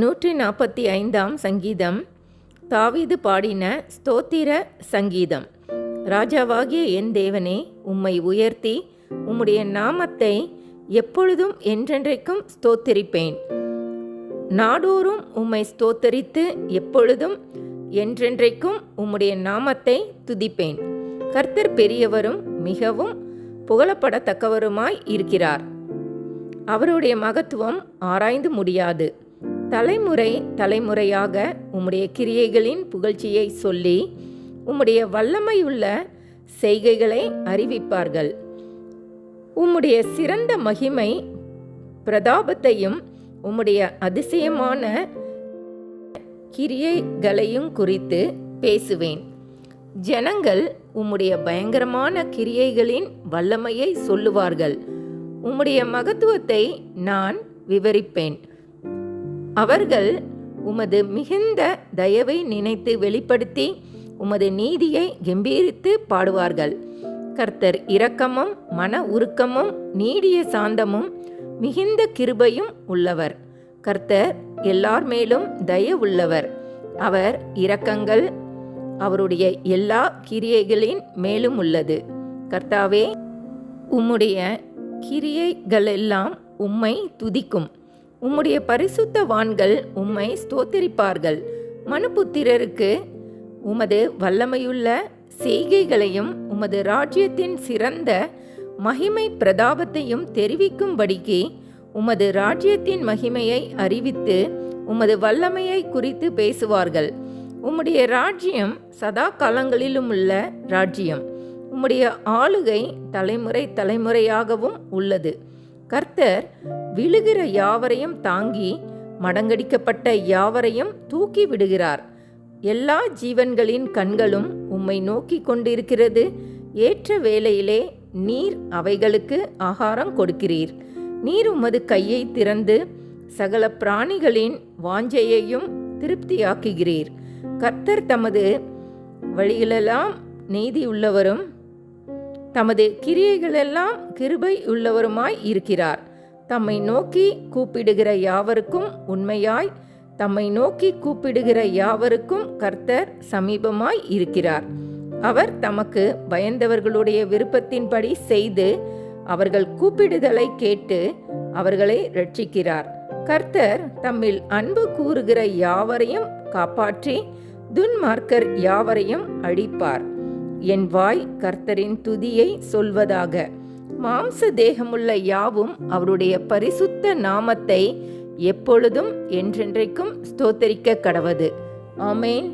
145 சங்கீதம். தாவீது பாடின ஸ்தோத்திர சங்கீதம். ராஜாவாகிய என் தேவனே, உம்மை உயர்த்தி உம்முடைய நாமத்தை எப்பொழுதும் என்றென்றைக்கும் ஸ்தோத்திரிப்பேன். நாடோறும் உம்மை ஸ்தோத்தரித்து எப்பொழுதும் என்றென்றைக்கும் உம்முடைய நாமத்தை துதிப்பேன். கர்த்தர் பெரியவரும் மிகவும் புகழப்படத்தக்கவருமாய் இருக்கிறார். அவருடைய மகத்துவம் ஆராய்ந்து முடியாது. தலைமுறை தலைமுறையாக உம்முடைய கிரியைகளின் புகழ்ச்சியை சொல்லி உம்முடைய வல்லமையுள்ள செய்கைகளை அறிவிப்பார்கள். உம்முடைய சிறந்த மகிமை பிரதாபத்தையும் உம்முடைய அதிசயமான கிரியைகளையும் குறித்து பேசுவேன். ஜனங்கள் உம்முடைய பயங்கரமான கிரியைகளின் வல்லமையை சொல்லுவார்கள். உம்முடைய மகத்துவத்தை நான் விவரிப்பேன். அவர்கள் உமது மிகுந்த தயவை நினைத்து வெளிப்படுத்தி உமது நீதியை கம்பீரித்து பாடுவார்கள். கர்த்தர் இரக்கமும் மன உருக்கமும் நீடிய சாந்தமும் மிகுந்த கிருபையும் உள்ளவர். கர்த்தர் எல்லார் மேலும் தயவுள்ளவர். அவர் இரக்கங்கள் அவருடைய எல்லா கிரியைகளின் மேலும் உள்ளது. கர்த்தாவே, உம்முடைய கிரியைகளெல்லாம் உம்மை துதிக்கும். உம்முடைய பரிசுத்தவான்கள் உம்மை ஸ்தோத்திரிப்பார்கள். மனுபுத்திரருக்கு உமது வல்லமையுள்ள செய்கைகளையும் உமது ராஜ்யத்தின் சிறந்த மகிமை பிரதாபத்தையும் தெரிவிக்கும்படிக்கு உமது ராஜ்யத்தின் மகிமையை அறிவித்து உமது வல்லமையை குறித்து பேசுவார்கள். உம்முடைய ராஜ்யம் சதா காலங்களிலும் உள்ள ராஜ்யம். உம்முடைய ஆளுகை தலைமுறை தலைமுறையாகவும் உள்ளது. கர்த்தர் விழுகிற யாவரையும் தாங்கி மடங்கடிக்கப்பட்ட யாவரையும் தூக்கி விடுகிறார். எல்லா ஜீவன்களின் கண்களும் உம்மை நோக்கி கொண்டிருக்கிறது. ஏற்ற வேளையிலே நீர் அவைகளுக்கு ஆகாரம் கொடுக்கிறீர். நீர் உமது கையை திறந்து சகல பிராணிகளின் வாஞ்சையையும் திருப்தியாக்குகிறீர். கர்த்தர் தமது வழிகளெல்லாம் நீதியுள்ளவரும் தமது கிரியைகளெல்லாம் கிருபை உள்ளவருமாய் இருக்கிறார். தம்மை நோக்கி கூப்பிடுகிற யாவருக்கும் உண்மையாய் தம்மை நோக்கி கூப்பிடுகிற யாவருக்கும் கர்த்தர் சமீபமாய் இருக்கிறார். அவர் தமக்கு பயந்தவர்களுடைய விருப்பத்தின்படி செய்து அவர்கள் கூப்பிடுதலை கேட்டு அவர்களை இரட்சிக்கிறார். கர்த்தர் தம்மில் அன்பு கூறுகிற யாவரையும் காப்பாற்றி துன்மார்க்கர் யாவரையும் அழிப்பார். என் வாய் கர்த்தரின் துதியை சொல்வதாக. மாம்ச தேகமுள்ள யாவும் அவருடைய பரிசுத்த நாமத்தை எப்பொழுதும் என்றென்றைக்கும் ஸ்தோத்தரிக்க கடவது. ஆமேன்.